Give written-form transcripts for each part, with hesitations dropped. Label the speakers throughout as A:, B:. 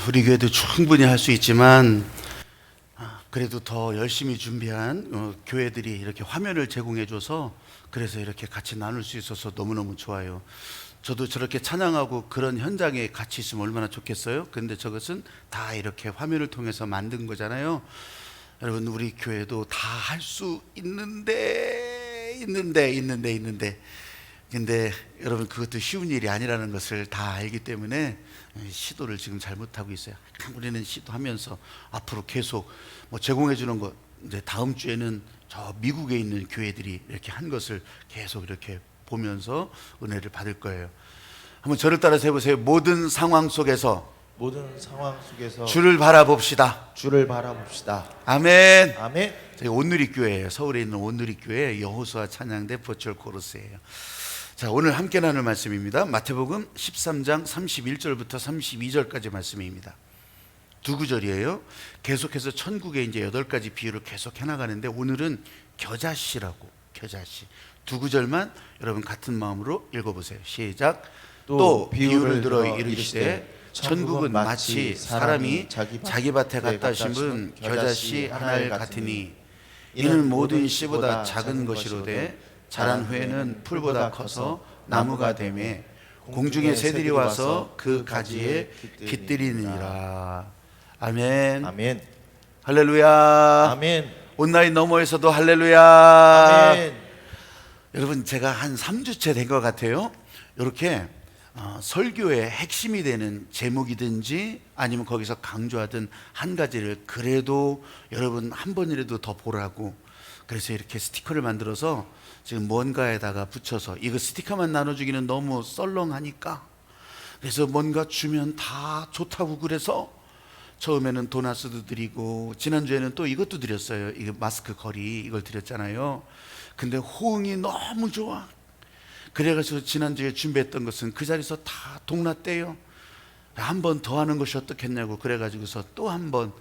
A: 우리 교회도 충분히 할 수 있지만 그래도 더 열심히 준비한 교회들이 이렇게 화면을 제공해줘서 그래서 이렇게 같이 나눌 수 있어서 너무너무 좋아요. 저도 저렇게 찬양하고 그런 현장에 같이 있으면 얼마나 좋겠어요. 근데 저것은 다 이렇게 화면을 통해서 만든 거잖아요. 여러분, 우리 교회도 다 할 수 있는데 근데 여러분, 그것도 쉬운 일이 아니라는 것을 다 알기 때문에 시도를 지금 잘 못하고 있어요. 우리는 시도하면서 앞으로 계속 제공해 주는 것, 이제 다음 주에는 저 미국에 있는 교회들이 이렇게 한 것을 계속 이렇게 보면서 은혜를 받을 거예요. 한번 저를 따라서 해보세요. 모든 상황 속에서 주를 바라봅시다. 아멘.
B: 아멘.
A: 저희 온누리교회예요. 서울에 있는 온누리교회 여호수아 찬양대 버추얼 코러스예요. 자, 오늘 함께 나눌 말씀입니다. 마태복음 13장 31절부터 32절까지 말씀입니다. 두 구절이에요. 계속해서 천국의 이제 8가지 비유를 계속 해나가는데 오늘은 겨자씨라고, 겨자씨. 두 구절만 여러분 같은 마음으로 읽어보세요. 시작. 또 비유를 들어 이르시되 천국은 마치 사람이 자기 밭에 갖다 심은 겨자씨 하나를 같으니 이는 모든 씨보다 작은 것이로되 자란 후에는 풀보다 커서 나무가 되매 공중의 새들이 와서 그 가지에 깃들이느니라. 아멘.
B: 아멘.
A: 할렐루야.
B: 아멘.
A: 온라인 너머에서도 할렐루야.
B: 아멘.
A: 여러분, 제가 한 3주째 된 것 같아요. 이렇게 설교의 핵심이 되는 제목이든지 아니면 거기서 강조하던 한 가지를 그래도 여러분 한 번이라도 더 보라고, 그래서 이렇게 스티커를 만들어서 지금 뭔가에다가 붙여서, 이거 스티커만 나눠주기는 너무 썰렁하니까 그래서 뭔가 주면 다 좋다고, 그래서 처음에는 도나스도 드리고 지난주에는 또 이것도 드렸어요. 이거 마스크 거리 이걸 드렸잖아요. 근데 호응이 너무 좋아. 그래가지고 지난주에 준비했던 것은 그 자리에서 다 동났대요. 한 번 더 하는 것이 어떻겠냐고, 그래가지고서 또 한 번,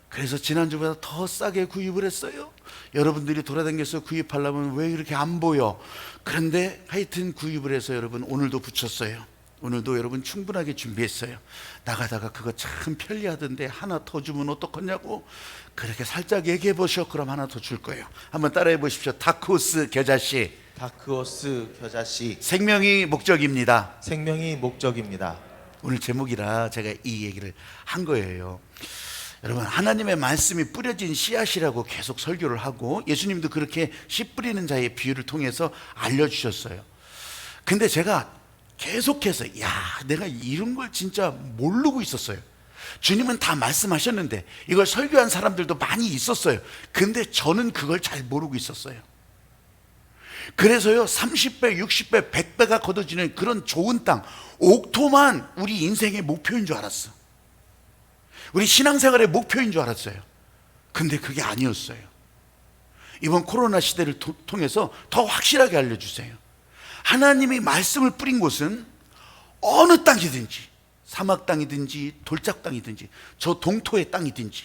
A: 그래서 지난주보다 더 싸게 구입을 했어요. 여러분들이 돌아다녀서 구입하려면 왜 이렇게 안 보여? 그런데 하여튼 구입을 해서 여러분 오늘도 붙였어요. 오늘도 여러분 충분하게 준비했어요. 나가다가 그거 참 편리하던데 하나 더 주면 어떡하냐고 그렇게 살짝 얘기해 보셔. 그럼 하나 더 줄 거예요. 한번 따라해 보십시오. 다크호스 겨자씨.
B: 다크호스 겨자씨.
A: 생명이 목적입니다.
B: 생명이 목적입니다.
A: 오늘 제목이라 제가 이 얘기를 한 거예요. 여러분, 하나님의 말씀이 뿌려진 씨앗이라고 계속 설교를 하고 예수님도 그렇게 씨 뿌리는 자의 비유를 통해서 알려주셨어요. 근데 제가 계속해서 내가 이런 걸 진짜 모르고 있었어요. 주님은 다 말씀하셨는데 이걸 설교한 사람들도 많이 있었어요. 근데 저는 그걸 잘 모르고 있었어요. 그래서요 30배, 60배, 100배가 거둬지는 그런 좋은 땅, 옥토만 우리 인생의 목표인 줄 알았어. 우리 신앙생활의 목표인 줄 알았어요. 근데 그게 아니었어요. 이번 코로나 시대를 통해서 더 확실하게 알려주세요. 하나님이 말씀을 뿌린 곳은 어느 땅이든지, 사막 땅이든지 돌짝 땅이든지 저 동토의 땅이든지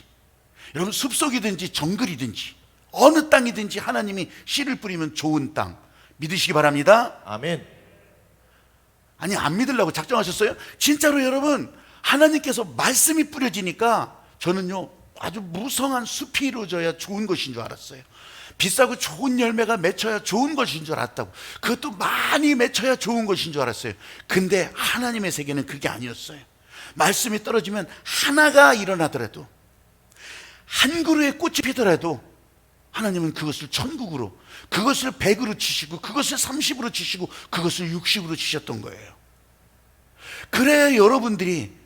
A: 여러분 숲속이든지 정글이든지 어느 땅이든지 하나님이 씨를 뿌리면 좋은 땅, 믿으시기 바랍니다.
B: 아멘.
A: 아니, 안 믿으려고 작정하셨어요? 진짜로 여러분, 하나님께서 말씀이 뿌려지니까 저는요 아주 무성한 숲이 이루어져야 좋은 것인 줄 알았어요. 비싸고 좋은 열매가 맺혀야 좋은 것인 줄 알았다고. 그것도 많이 맺혀야 좋은 것인 줄 알았어요. 근데 하나님의 세계는 그게 아니었어요. 말씀이 떨어지면 하나가 일어나더라도, 한 그루의 꽃이 피더라도 하나님은 그것을 천국으로, 그것을 100으로 치시고 그것을 30으로 치시고 그것을 60으로 치셨던 거예요. 그래야 여러분들이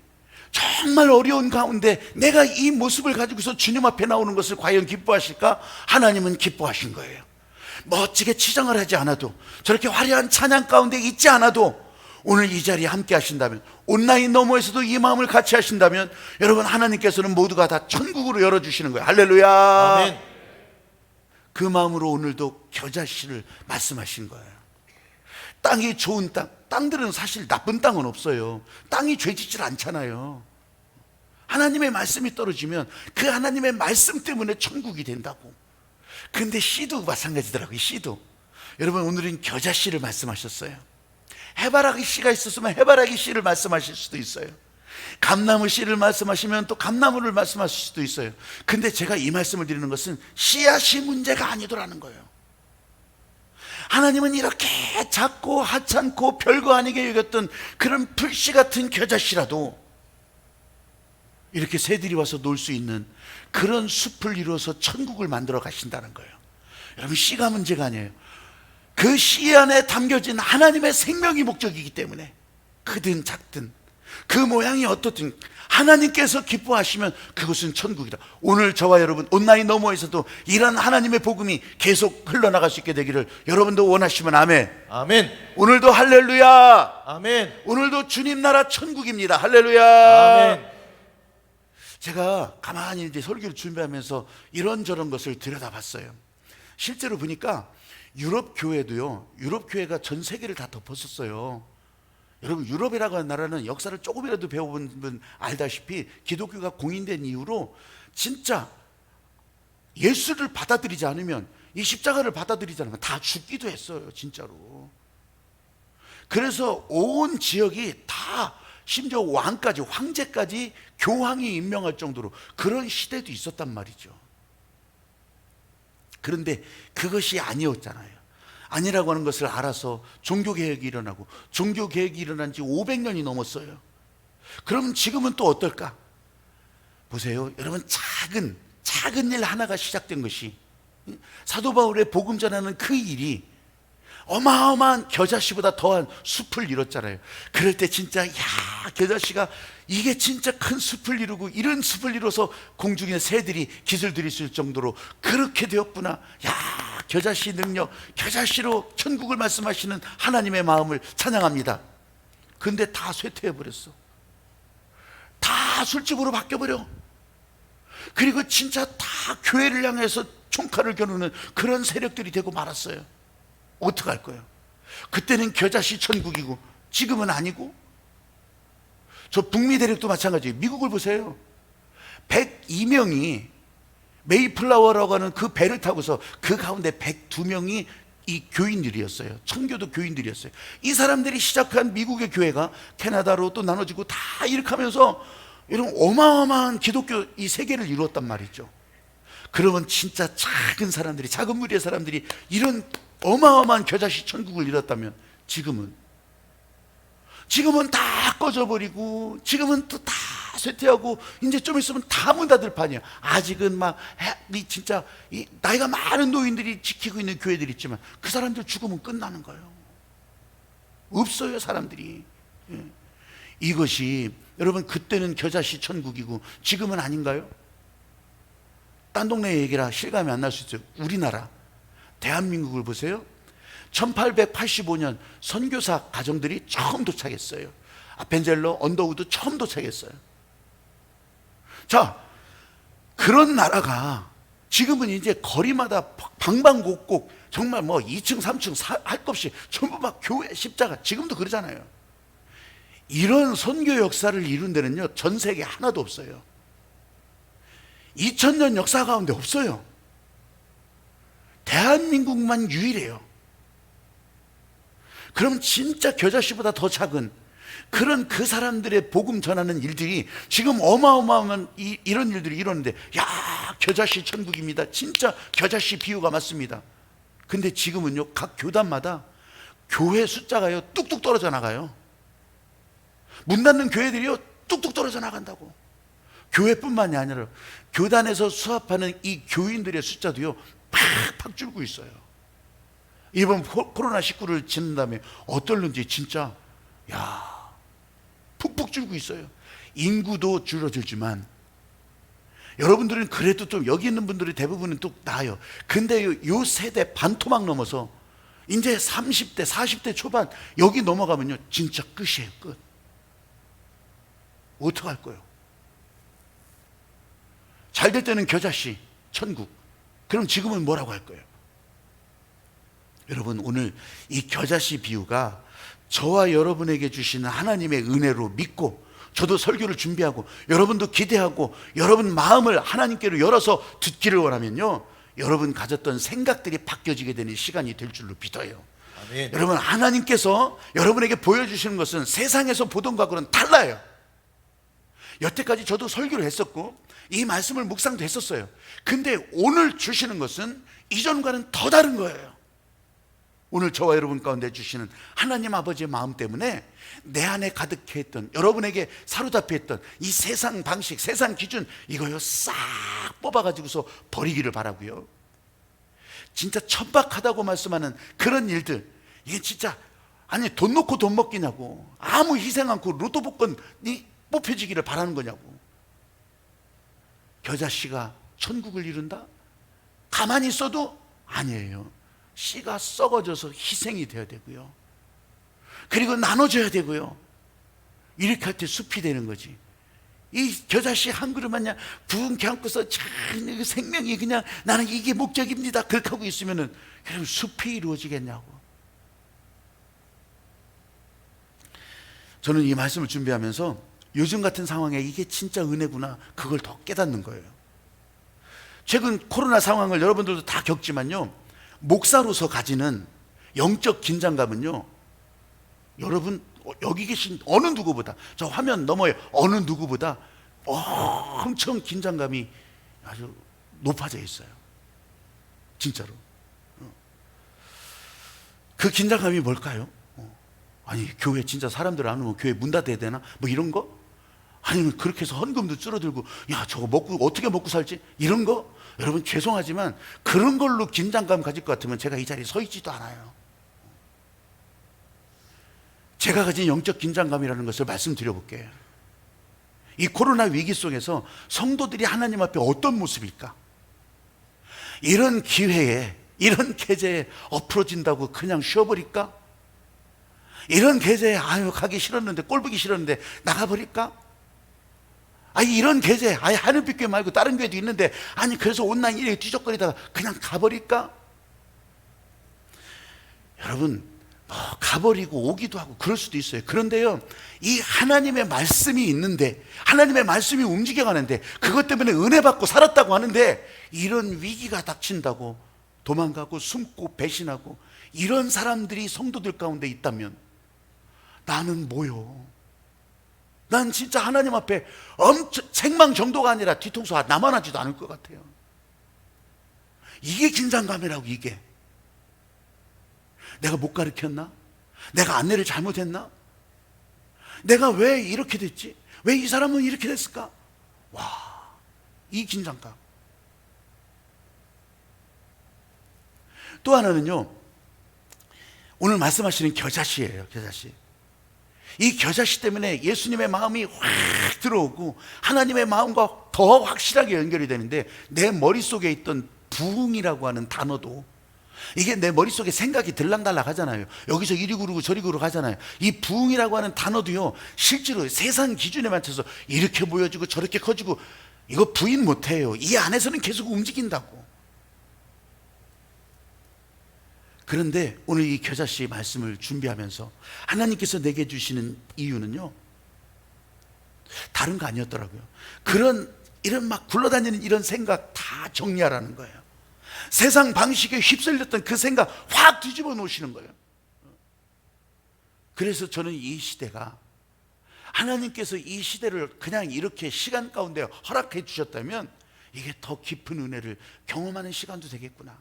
A: 정말 어려운 가운데 내가 이 모습을 가지고서 주님 앞에 나오는 것을 과연 기뻐하실까? 하나님은 기뻐하신 거예요. 멋지게 치장을 하지 않아도, 저렇게 화려한 찬양 가운데 있지 않아도 오늘 이 자리에 함께 하신다면, 온라인 너머에서도 이 마음을 같이 하신다면 여러분, 하나님께서는 모두가 다 천국으로 열어주시는 거예요. 할렐루야.
B: 아멘.
A: 그 마음으로 오늘도 겨자씨를 말씀하신 거예요. 땅이 좋은 땅, 땅들은 사실 나쁜 땅은 없어요. 땅이 죄짓질 않잖아요. 하나님의 말씀이 떨어지면 그 하나님의 말씀 때문에 천국이 된다고. 근데 씨도 마찬가지더라고요. 씨도 여러분, 오늘은 겨자씨를 말씀하셨어요. 해바라기 씨가 있었으면 해바라기 씨를 말씀하실 수도 있어요. 감나무 씨를 말씀하시면 또 감나무를 말씀하실 수도 있어요. 근데 제가 이 말씀을 드리는 것은 씨앗이 문제가 아니더라는 거예요. 하나님은 이렇게 작고 하찮고 별거 아니게 여겼던 그런 불씨 같은 겨자씨라도 이렇게 새들이 와서 놀 수 있는 그런 숲을 이루어서 천국을 만들어 가신다는 거예요. 여러분, 씨가 문제가 아니에요. 그 씨 안에 담겨진 하나님의 생명이 목적이기 때문에 크든 작든 그 모양이 어떻든 하나님께서 기뻐하시면 그것은 천국이다. 오늘 저와 여러분 온라인 너머에서도 이런 하나님의 복음이 계속 흘러나갈 수 있게 되기를 여러분도 원하시면 아멘.
B: 아멘.
A: 오늘도 할렐루야.
B: 아멘.
A: 오늘도 주님 나라 천국입니다. 할렐루야.
B: 아멘.
A: 제가 가만히 이제 설교를 준비하면서 이런저런 것을 들여다봤어요. 실제로 보니까 유럽 교회도요, 유럽 교회가 전 세계를 다 덮었었어요. 여러분, 유럽이라고 하는 나라는 역사를 조금이라도 배워본 분 알다시피 기독교가 공인된 이후로 진짜 예수를 받아들이지 않으면, 이 십자가를 받아들이지 않으면 다 죽기도 했어요, 진짜로. 그래서 온 지역이 다, 심지어 왕까지, 황제까지 교황이 임명할 정도로 그런 시대도 있었단 말이죠. 그런데 그것이 아니었잖아요. 아니라고 하는 것을 알아서 종교개혁이 일어나고, 종교개혁이 일어난 지 500년이 넘었어요. 그럼 지금은 또 어떨까? 보세요, 여러분, 작은 일 하나가 시작된 것이, 사도 바울의 복음 전하는 그 일이 어마어마한 겨자씨보다 더한 숲을 이뤘잖아요. 그럴 때 진짜, 야, 겨자씨가 이게 진짜 큰 숲을 이루고, 이런 숲을 이뤄서 공중의 새들이 깃을 들이실 정도로 그렇게 되었구나. 야, 겨자씨 능력, 겨자씨로 천국을 말씀하시는 하나님의 마음을 찬양합니다. 근데 다 쇠퇴해버렸어. 다 술집으로 바뀌어버려. 그리고 진짜 다 교회를 향해서 총칼을 겨누는 그런 세력들이 되고 말았어요. 어떡할 거예요? 그때는 겨자씨 천국이고 지금은 아니고. 저 북미 대륙도 마찬가지예요. 미국을 보세요. 102명이 메이플라워라고 하는 그 배를 타고서 그 가운데 102명이 이 교인들이었어요. 청교도 교인들이었어요. 이 사람들이 시작한 미국의 교회가 캐나다로 또 나눠지고 다 이렇게 하면서 이런 어마어마한 기독교 이 세계를 이루었단 말이죠. 그러면 진짜 작은 사람들이, 작은 무리의 사람들이 이런 어마어마한 겨자씨 천국을 이뤘다면 지금은 다 꺼져버리고, 지금은 또 다 쇠퇴하고, 이제 좀 있으면 다 문 닫을 판이야. 아직은 진짜 나이가 많은 노인들이 지키고 있는 교회들이 있지만 그 사람들 죽으면 끝나는 거예요. 없어요, 사람들이. 이것이 여러분, 그때는 겨자씨 천국이고 지금은 아닌가요? 딴 동네 얘기라 실감이 안 날 수 있어요. 우리나라 대한민국을 보세요. 1885년 선교사 가정들이 처음 도착했어요. 아펜젤러, 언더우드 처음 도착했어요. 자, 그런 나라가 지금은 이제 거리마다 방방곡곡 정말 뭐 2층 3층 할 것 없이 전부 막 교회, 십자가, 지금도 그러잖아요. 이런 선교 역사를 이룬 데는요, 전 세계 하나도 없어요. 2000년 역사 가운데 없어요. 대한민국만 유일해요. 그럼 진짜 겨자씨보다 더 작은 그런 그 사람들의 복음 전하는 일들이 지금 어마어마한 이런 일들이 일어나는데, 야, 겨자씨 천국입니다. 진짜 겨자씨 비유가 맞습니다. 근데 지금은요, 각 교단마다 교회 숫자가요 뚝뚝 떨어져 나가요. 문 닫는 교회들이요 뚝뚝 떨어져 나간다고. 교회뿐만이 아니라 교단에서 수합하는 이 교인들의 숫자도요 팍팍 줄고 있어요. 이번 코로나19를 지난 다음에 어떨는지 진짜, 야, 푹푹 줄고 있어요. 인구도 줄어들지만 여러분들은 그래도 좀, 여기 있는 분들이 대부분은 또 나아요. 근데 요 세대 반토막 넘어서 이제 30대 40대 초반 여기 넘어가면요 진짜 끝이에요. 끝. 어떡할 거예요? 잘 될 때는 겨자씨 천국, 그럼 지금은 뭐라고 할 거예요? 여러분, 오늘 이 겨자씨 비유가 저와 여러분에게 주시는 하나님의 은혜로 믿고, 저도 설교를 준비하고 여러분도 기대하고 여러분 마음을 하나님께로 열어서 듣기를 원하면요, 여러분 가졌던 생각들이 바뀌어지게 되는 시간이 될 줄로 믿어요.
B: 아멘.
A: 여러분, 하나님께서 여러분에게 보여주시는 것은 세상에서 보던 것과는 달라요. 여태까지 저도 설교를 했었고 이 말씀을 묵상도 했었어요. 근데 오늘 주시는 것은 이전과는 더 다른 거예요. 오늘 저와 여러분 가운데 주시는 하나님 아버지의 마음 때문에 내 안에 가득해 있던, 여러분에게 사로잡혀 있던 이 세상 방식, 세상 기준, 이거요 싹 뽑아가지고서 버리기를 바라고요. 진짜 천박하다고 말씀하는 그런 일들, 이게 진짜 아니 돈 놓고 돈 먹기냐고, 아무 희생 않고 로또 복권이 뽑혀지기를 바라는 거냐고. 겨자씨가 천국을 이룬다? 가만히 있어도 아니에요. 씨가 썩어져서 희생이 되어야 되고요, 그리고 나눠줘야 되고요. 이렇게 할 때 숲이 되는 거지. 이 겨자씨 한 그릇만 그냥 부흥케 안고서 생명이 그냥 나는 이게 목적입니다 그렇게 하고 있으면은 그럼 숲이 이루어지겠냐고. 저는 이 말씀을 준비하면서 요즘 같은 상황에 이게 진짜 은혜구나, 그걸 더 깨닫는 거예요. 최근 코로나 상황을 여러분들도 다 겪지만요, 목사로서 가지는 영적 긴장감은요, 여러분 여기 계신 어느 누구보다, 저 화면 너머에 어느 누구보다 엄청 긴장감이 아주 높아져 있어요. 진짜로. 그 긴장감이 뭘까요? 아니 교회 진짜 사람들 안 오면 교회 문 닫아야 되나? 뭐 이런 거? 아니면 그렇게 해서 헌금도 줄어들고, 야 저거 먹고 어떻게 먹고 살지? 이런 거? 여러분 죄송하지만 그런 걸로 긴장감 가질 것 같으면 제가 이 자리에 서 있지도 않아요. 제가 가진 영적 긴장감이라는 것을 말씀드려 볼게요. 이 코로나 위기 속에서 성도들이 하나님 앞에 어떤 모습일까? 이런 기회에, 이런 계제에 엎어진다고 그냥 쉬어버릴까? 이런 계제에 아유 가기 싫었는데, 꼴보기 싫었는데 나가버릴까? 아니 이런 계제, 아니 하늘빛 교회 말고 다른 교회도 있는데 아니 그래서 온라인 이렇게 뒤적거리다가 그냥 가버릴까? 여러분 가버리고 오기도 하고 그럴 수도 있어요. 그런데요, 이 하나님의 말씀이 있는데, 하나님의 말씀이 움직여가는데, 그것 때문에 은혜 받고 살았다고 하는데, 이런 위기가 닥친다고 도망가고 숨고 배신하고 이런 사람들이 성도들 가운데 있다면 나는 뭐요? 난 진짜 하나님 앞에 엄청 책망 정도가 아니라 뒤통수 나만 하지도 않을 것 같아요. 이게 긴장감이라고. 이게 내가 못 가르쳤나? 내가 안내를 잘못했나? 내가 왜 이렇게 됐지? 왜 이 사람은 이렇게 됐을까? 와, 이 긴장감. 또 하나는요, 오늘 말씀하시는 겨자씨예요. 겨자씨. 이 겨자씨 때문에 예수님의 마음이 확 들어오고 하나님의 마음과 더 확실하게 연결이 되는데, 내 머릿속에 있던 부흥이라고 하는 단어도, 이게 내 머릿속에 생각이 들락달락 하잖아요. 여기서 이리 구르고 저리 구르고 하잖아요. 이 부흥이라고 하는 단어도요, 실제로 세상 기준에 맞춰서 이렇게 보여지고 저렇게 커지고, 이거 부인 못해요. 이 안에서는 계속 움직인다고. 그런데 오늘 이 겨자씨 말씀을 준비하면서 하나님께서 내게 주시는 이유는요, 다른 거 아니었더라고요. 이런 막 굴러다니는 이런 생각 다 정리하라는 거예요. 세상 방식에 휩쓸렸던 그 생각 확 뒤집어 놓으시는 거예요. 그래서 저는 이 시대가, 하나님께서 이 시대를 그냥 이렇게 시간 가운데 허락해 주셨다면 이게 더 깊은 은혜를 경험하는 시간도 되겠구나.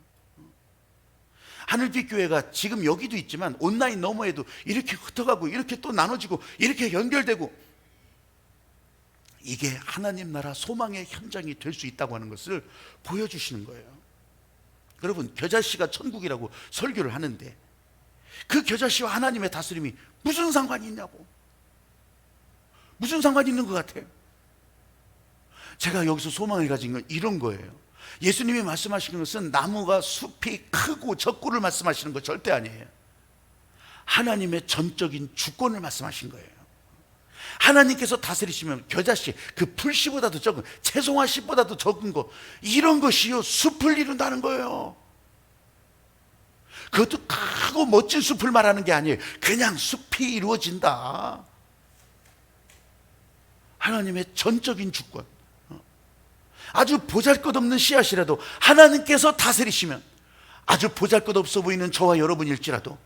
A: 하늘빛 교회가 지금 여기도 있지만 온라인 너머에도 이렇게 흩어가고 이렇게 또 나눠지고 이렇게 연결되고, 이게 하나님 나라 소망의 현장이 될 수 있다고 하는 것을 보여주시는 거예요. 여러분, 겨자씨가 천국이라고 설교를 하는데 그 겨자씨와 하나님의 다스림이 무슨 상관이 있냐고. 무슨 상관이 있는 것 같아요? 제가 여기서 소망을 가진 건 이런 거예요. 예수님이 말씀하시는 것은 나무가 숲이 크고 적고를 말씀하시는 거 절대 아니에요. 하나님의 전적인 주권을 말씀하신 거예요. 하나님께서 다스리시면 겨자씨, 그 풀씨보다도 적은, 채송화씨보다도 적은 거, 이런 것이요 숲을 이룬다는 거예요. 그것도 크고 멋진 숲을 말하는 게 아니에요. 그냥 숲이 이루어진다. 하나님의 전적인 주권. 아주 보잘것없는 씨앗이라도 하나님께서 다스리시면, 아주 보잘것없어 보이는 저와 여러분일지라도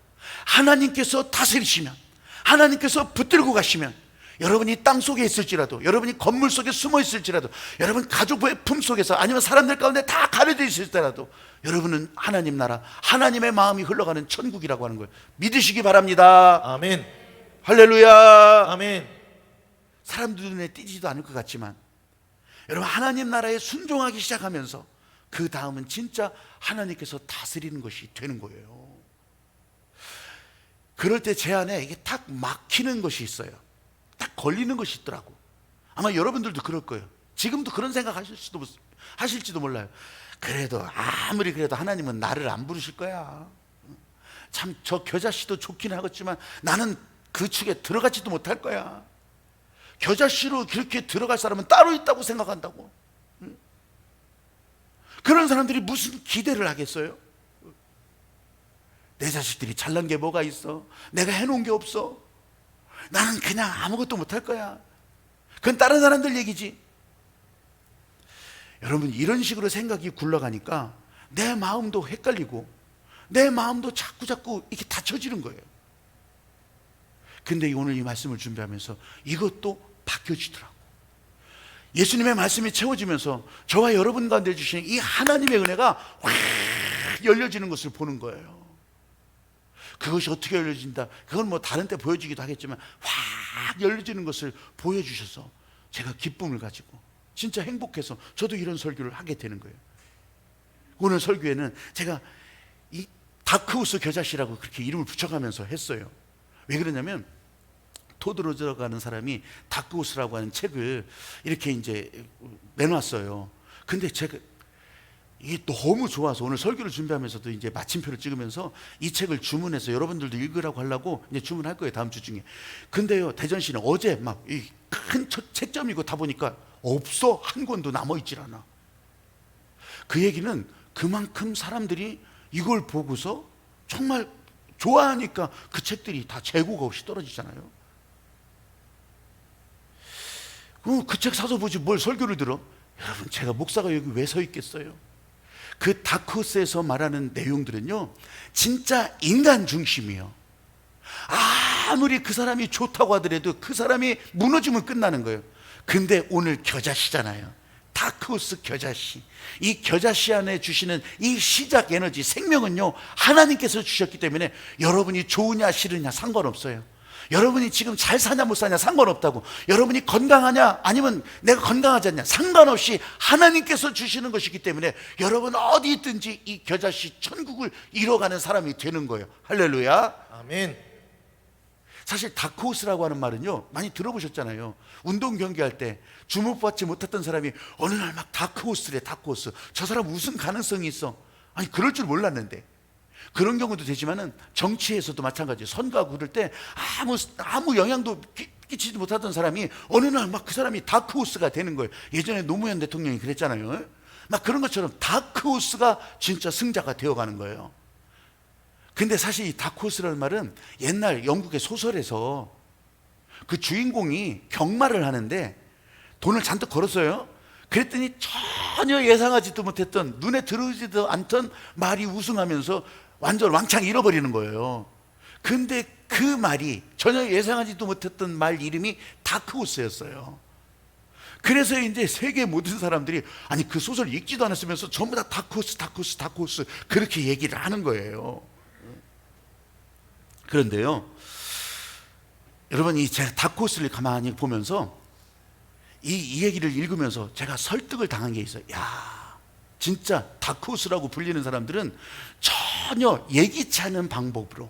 A: 하나님께서 다스리시면, 하나님께서 붙들고 가시면 여러분이 땅 속에 있을지라도, 여러분이 건물 속에 숨어 있을지라도, 여러분 가족의 품 속에서, 아니면 사람들 가운데 다 가려져 있을지라도 여러분은 하나님 나라, 하나님의 마음이 흘러가는 천국이라고 하는 거예요. 믿으시기 바랍니다.
B: 아멘.
A: 할렐루야.
B: 아멘.
A: 사람들 눈에 띄지도 않을 것 같지만 여러분, 하나님 나라에 순종하기 시작하면서 그 다음은 진짜 하나님께서 다스리는 것이 되는 거예요. 그럴 때 제 안에 이게 딱 막히는 것이 있어요. 딱 걸리는 것이 있더라고. 아마 여러분들도 그럴 거예요. 지금도 그런 생각 하실지도 몰라요. 그래도 아무리 그래도 하나님은 나를 안 부르실 거야. 참 저 겨자씨도 좋긴 하겠지만 나는 그 축에 들어가지도 못할 거야. 겨자씨로 그렇게 들어갈 사람은 따로 있다고 생각한다고. 그런 사람들이 무슨 기대를 하겠어요? 내 자식들이 잘난 게 뭐가 있어? 내가 해놓은 게 없어? 나는 그냥 아무것도 못할 거야. 그건 다른 사람들 얘기지. 여러분, 이런 식으로 생각이 굴러가니까 내 마음도 헷갈리고 내 마음도 자꾸 이렇게 닫혀지는 거예요. 근데 오늘 이 말씀을 준비하면서 이것도 바뀌어지더라고. 예수님의 말씀이 채워지면서 저와 여러분 가운데 주시는 이 하나님의 은혜가 확 열려지는 것을 보는 거예요. 그것이 어떻게 열려진다, 그건 뭐 다른 때 보여주기도 하겠지만 확 열려지는 것을 보여주셔서 제가 기쁨을 가지고 진짜 행복해서 저도 이런 설교를 하게 되는 거예요. 오늘 설교에는 제가 이 다크호스 겨자씨라고 그렇게 이름을 붙여가면서 했어요. 왜 그러냐면 토드로즈라고 하는 사람이 다크호스라고 하는 책을 이렇게 이제 내놨어요. 근데 제가 이게 너무 좋아서 오늘 설교를 준비하면서도 이제 마침표를 찍으면서 이 책을 주문해서 여러분들도 읽으라고 하려고 이제 주문할 거예요, 다음 주 중에. 근데요, 대전시는 어제 막 이 큰 책점이고 다 보니까 없어. 한 권도 남아있질 않아. 그 얘기는 그만큼 사람들이 이걸 보고서 정말 좋아하니까 그 책들이 다 재고가 없이 떨어지잖아요. 그 책 사서 보지 뭘 설교를 들어? 여러분, 제가 목사가 여기 왜 서 있겠어요? 그 다크호스에서 말하는 내용들은요, 진짜 인간 중심이에요. 아무리 그 사람이 좋다고 하더라도 그 사람이 무너지면 끝나는 거예요. 근데 오늘 겨자씨잖아요. 다크호스 겨자씨. 이 겨자씨 안에 주시는 이 시작 에너지, 생명은요, 하나님께서 주셨기 때문에 여러분이 좋으냐 싫으냐 상관없어요. 여러분이 지금 잘 사냐 못 사냐 상관없다고. 여러분이 건강하냐 아니면 내가 건강하지 않냐 상관없이 하나님께서 주시는 것이기 때문에 여러분 어디 있든지 이 겨자씨 천국을 이뤄가는 사람이 되는 거예요. 할렐루야.
B: 아멘.
A: 사실 다크호스라고 하는 말은요, 많이 들어보셨잖아요. 운동 경기할 때 주목받지 못했던 사람이 어느 날 막 다크호스래. 다크호스. 저 사람 우승 가능성이 있어. 아니, 그럴 줄 몰랐는데. 그런 경우도 되지만은 정치에서도 마찬가지예요. 선거하고 그럴 때 아무 영향도 끼치지 못하던 사람이 어느 날 막 그 사람이 다크호스가 되는 거예요. 예전에 노무현 대통령이 그랬잖아요. 막 그런 것처럼 다크호스가 진짜 승자가 되어가는 거예요. 근데 사실 이 다크호스라는 말은 옛날 영국의 소설에서 그 주인공이 경마를 하는데 돈을 잔뜩 걸었어요. 그랬더니 전혀 예상하지도 못했던, 눈에 들어오지도 않던 말이 우승하면서 완전 왕창 잃어버리는 거예요. 근데 그 말이 전혀 예상하지도 못했던 말 이름이 다크호스였어요. 그래서 이제 세계 모든 사람들이 아니 그 소설 읽지도 않았으면서 전부 다 다크호스 다크호스 다크호스 그렇게 얘기를 하는 거예요. 그런데요, 여러분, 이 제가 다크호스를 가만히 보면서 이 얘기를 읽으면서 제가 설득을 당한 게 있어요. 야, 진짜 다크호스라고 불리는 사람들은 전혀 예기치 않은 방법으로,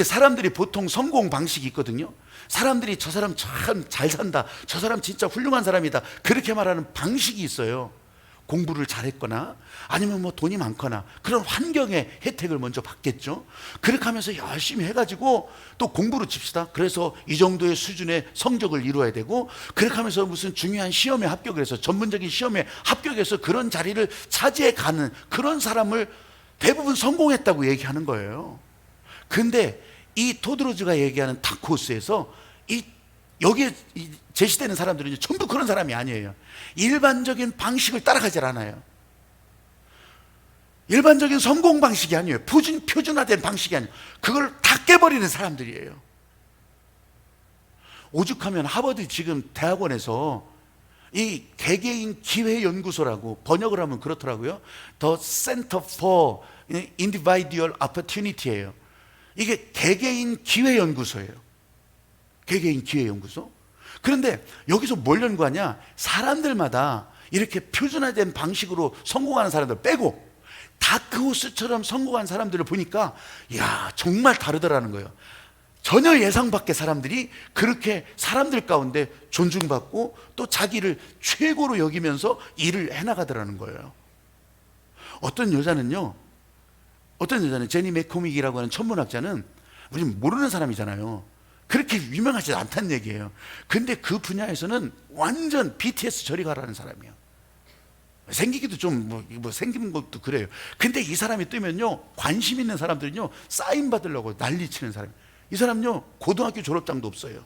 A: 사람들이 보통 성공 방식이 있거든요. 사람들이 저 사람 참 잘 산다, 저 사람 진짜 훌륭한 사람이다, 그렇게 말하는 방식이 있어요. 공부를 잘했거나 아니면 뭐 돈이 많거나 그런 환경의 혜택을 먼저 받겠죠. 그렇게 하면서 열심히 해가지고 또 공부를 칩시다. 그래서 이 정도의 수준의 성적을 이루어야 되고, 그렇게 하면서 무슨 중요한 시험에 합격을 해서 전문적인 시험에 합격해서 그런 자리를 차지해 가는 그런 사람을 대부분 성공했다고 얘기하는 거예요. 근데 이 토드로즈가 얘기하는 다크호스에서 여기에 제시되는 사람들은 전부 그런 사람이 아니에요. 일반적인 방식을 따라가지 않아요. 일반적인 성공 방식이 아니에요. 표준화된 방식이 아니에요. 그걸 다 깨버리는 사람들이에요. 오죽하면 하버드 지금 대학원에서 이 개개인 기회 연구소라고 번역을 하면 그렇더라고요. The Center for Individual Opportunity예요. 이게 개개인 기회 연구소예요. 개개인 기회 연구소. 그런데 여기서 뭘 연구하냐? 사람들마다 이렇게 표준화된 방식으로 성공하는 사람들 빼고 다크호스처럼 성공한 사람들을 보니까 야, 정말 다르더라는 거예요. 전혀 예상 밖의 사람들이 그렇게 사람들 가운데 존중받고 또 자기를 최고로 여기면서 일을 해나가더라는 거예요. 어떤 여자는 제니 맥코믹이라고 하는 천문학자는 우리 모르는 사람이잖아요. 그렇게 유명하지 않다는 얘기예요. 근데 그 분야에서는 완전 BTS 저리 가라는 사람이에요. 생기기도 좀 생긴 것도 그래요. 근데 이 사람이 뜨면요, 관심 있는 사람들은요 사인 받으려고 난리 치는 사람이에요. 이 사람요 고등학교 졸업장도 없어요.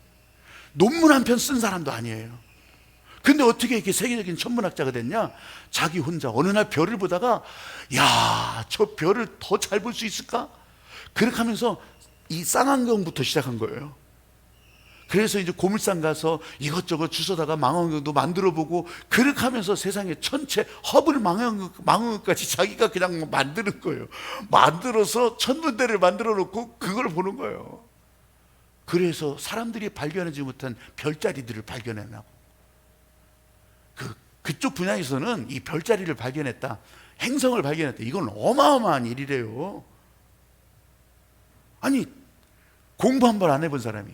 A: 논문 한 편 쓴 사람도 아니에요. 근데 어떻게 이렇게 세계적인 천문학자가 됐냐? 자기 혼자 어느 날 별을 보다가 야, 저 별을 더 잘 볼 수 있을까? 그렇게 하면서 이 쌍안경부터 시작한 거예요. 그래서 이제 고물상 가서 이것저것 주워다가 망원경도 만들어 보고 그렇게 하면서 세상에 전체 허블 망원경까지 자기가 그냥 만드는 거예요. 만들어서 천문대를 만들어 놓고 그걸 보는 거예요. 그래서 사람들이 발견하지 못한 별자리들을 발견해나고 그쪽 분야에서는 이 별자리를 발견했다, 행성을 발견했다, 이건 어마어마한 일이래요. 아니, 공부 한 번 안 해본 사람이.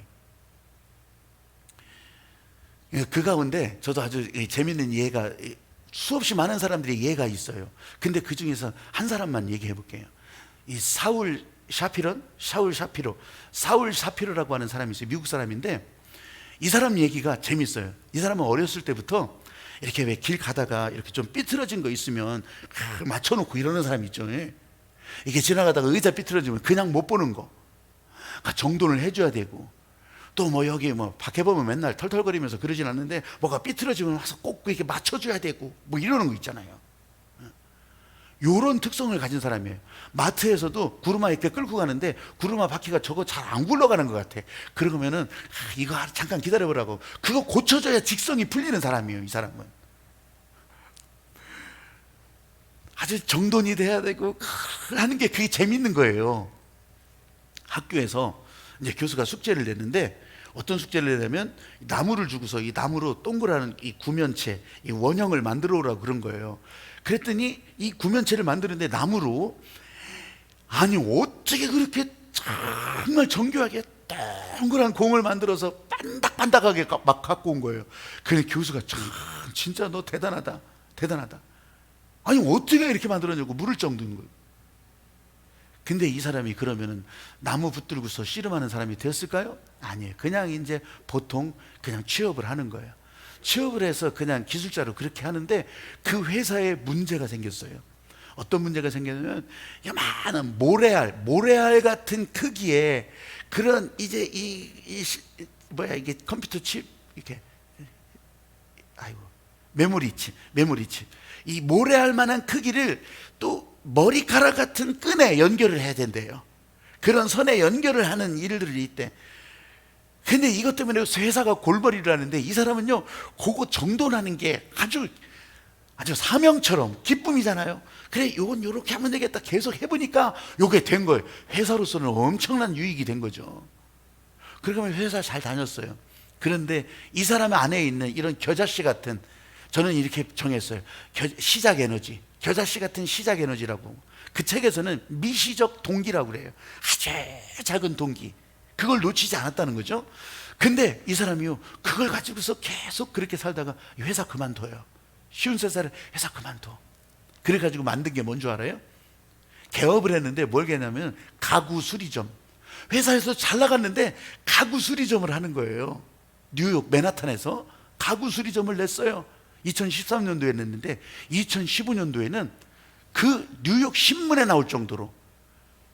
A: 그 가운데 저도 아주 재밌는 예가, 수없이 많은 사람들이 예가 있어요. 근데 그 중에서 한 사람만 얘기해 볼게요. 이 사울 샤피로라고 하는 사람이 있어요. 미국 사람인데 이 사람 얘기가 재밌어요. 이 사람은 어렸을 때부터 이렇게 왜 길 가다가 이렇게 좀 삐뚤어진 거 있으면 맞춰놓고 이러는 사람이 있죠. 이게 지나가다가 의자 삐뚤어지면 그냥 못 보는 거, 정돈을 해줘야 되고, 또 뭐 여기 뭐 밖에 보면 맨날 털털거리면서 그러진 않는데 뭐가 삐뚤어지면 와서 꼭 이렇게 맞춰줘야 되고 뭐 이러는 거 있잖아요. 요런 특성을 가진 사람이에요. 마트에서도 구루마 이렇게 끌고 가는데 구루마 바퀴가 저거 잘 안 굴러가는 것 같아. 그러면은 이거 잠깐 기다려보라고, 그거 고쳐줘야 직성이 풀리는 사람이에요. 이 사람은 아주 정돈이 돼야 되고 하는 게 그게 재밌는 거예요. 학교에서 이제 교수가 숙제를 냈는데 어떤 숙제를 내냐면 나무를 주고서 이 나무로 동그라는 이 구면체, 이 원형을 만들어 오라고 그런 거예요. 그랬더니 이 구면체를 만드는데 나무로, 아니 어떻게 그렇게 정말 정교하게 동그란 공을 만들어서 반딱반딱하게 막 갖고 온 거예요. 그래 교수가 진짜 너 대단하다. 아니 어떻게 이렇게 만들었냐고 물을 정도인 거예요. 근데 이 사람이 그러면은 나무 붙들고서 씨름하는 사람이 됐을까요? 아니에요. 그냥 이제 보통 그냥 취업을 하는 거예요. 취업을 해서 그냥 기술자로 그렇게 하는데 그 회사에 문제가 생겼어요. 어떤 문제가 생겼냐면 요만한 모래알 같은 크기의 그런 이제 이게 컴퓨터 칩, 이렇게 메모리칩 이 모래알만한 크기를 또 머리카락 같은 끈에 연결을 해야 된대요. 그런 선에 연결을 하는 일들이 있대. 근데 이것 때문에 회사가 골머리를 하는데 이 사람은요 그거 정돈하는 게 아주 사명처럼 기쁨이잖아요. 그래 요건 요렇게 하면 되겠다 계속 해보니까 요게 된 거예요. 회사로서는 엄청난 유익이 된 거죠. 그러면 회사 잘 다녔어요. 그런데 이 사람 안에 있는 이런 겨자씨 같은, 저는 이렇게 정했어요. 시작 에너지, 겨자씨 같은 시작 에너지라고. 그 책에서는 미시적 동기라고 그래요. 아주 작은 동기, 그걸 놓치지 않았다는 거죠. 근데 이 사람이요 그걸 가지고서 계속 그렇게 살다가 회사 그만둬요. 53살에 회사 그만둬. 그래가지고 만든 게 뭔 줄 알아요? 개업을 했는데 뭘 개냐면 가구 수리점. 회사에서 잘 나갔는데 가구 수리점을 하는 거예요. 뉴욕 맨하탄에서 가구 수리점을 냈어요. 2013년도에 냈는데 2015년도에는 그 뉴욕 신문에 나올 정도로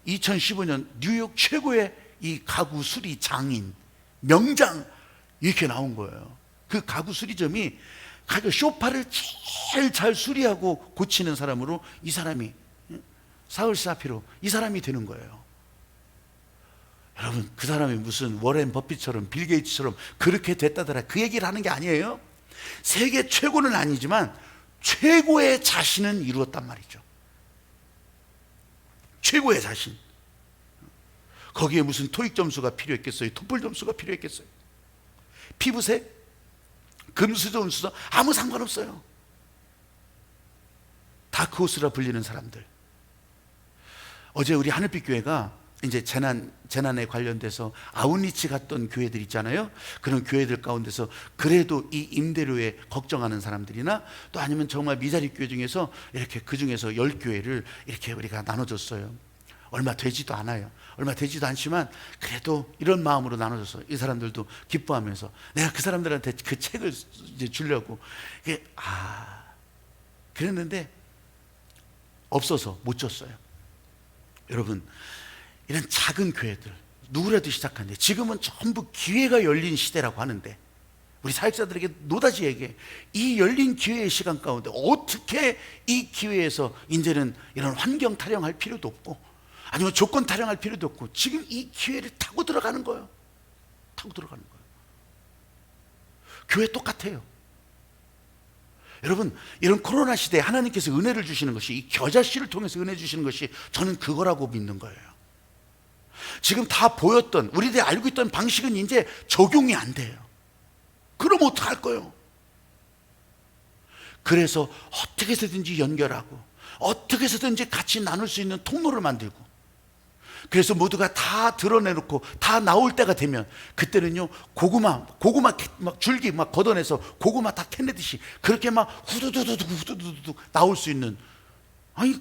A: 2015년 뉴욕 최고의 이 가구 수리 장인, 명장, 이렇게 나온 거예요. 그 가구 수리점이 소파를 제일 잘 수리하고 고치는 사람으로 이 사람이, 사울 샤피로, 이 사람이 되는 거예요. 여러분, 그 사람이 무슨 워렌 버핏처럼 빌 게이츠처럼 그렇게 됐다더라 그 얘기를 하는 게 아니에요. 세계 최고는 아니지만 최고의 자신은 이루었단 말이죠. 최고의 자신. 거기에 무슨 토익 점수가 필요했겠어요? 토플 점수가 필요했겠어요? 피부색, 금수저, 은수저 아무 상관없어요. 다크호스라 불리는 사람들. 어제 우리 하늘빛 교회가 이제 재난에 관련돼서 아웃리치 갔던 교회들 있잖아요. 그런 교회들 가운데서 그래도 이 임대료에 걱정하는 사람들이나 또 아니면 정말 미자립 교회 중에서 이렇게 그 중에서 10교회를 이렇게 우리가 나눠줬어요. 얼마 되지도 않아요. 얼마 되지도 않지만 그래도 이런 마음으로 나눠줬어요. 이 사람들도 기뻐하면서 내가 그 사람들한테 그 책을 이제 주려고 그랬는데 없어서 못 줬어요. 여러분, 이런 작은 교회들 누구라도 시작하는데 지금은 전부 기회가 열린 시대라고 하는데 우리 사역자들에게 노다지 얘기해. 이 열린 기회의 시간 가운데 어떻게 이 기회에서 이제는 이런 환경 타령할 필요도 없고 아니면 조건 타령할 필요도 없고 지금 이 기회를 타고 들어가는 거예요. 타고 들어가는 거예요. 교회 똑같아요. 여러분, 이런 코로나 시대에 하나님께서 은혜를 주시는 것이 이 겨자씨를 통해서 은혜 주시는 것이 저는 그거라고 믿는 거예요. 지금 다 보였던 우리들이 알고 있던 방식은 이제 적용이 안 돼요. 그럼 어떡할 거예요? 그래서 어떻게 해서든지 연결하고 어떻게 해서든지 같이 나눌 수 있는 통로를 만들고 그래서 모두가 다 드러내놓고 다 나올 때가 되면 그때는요 고구마 막 줄기 막 걷어내서 고구마 다 캐내듯이 그렇게 막 후두두두 나올 수 있는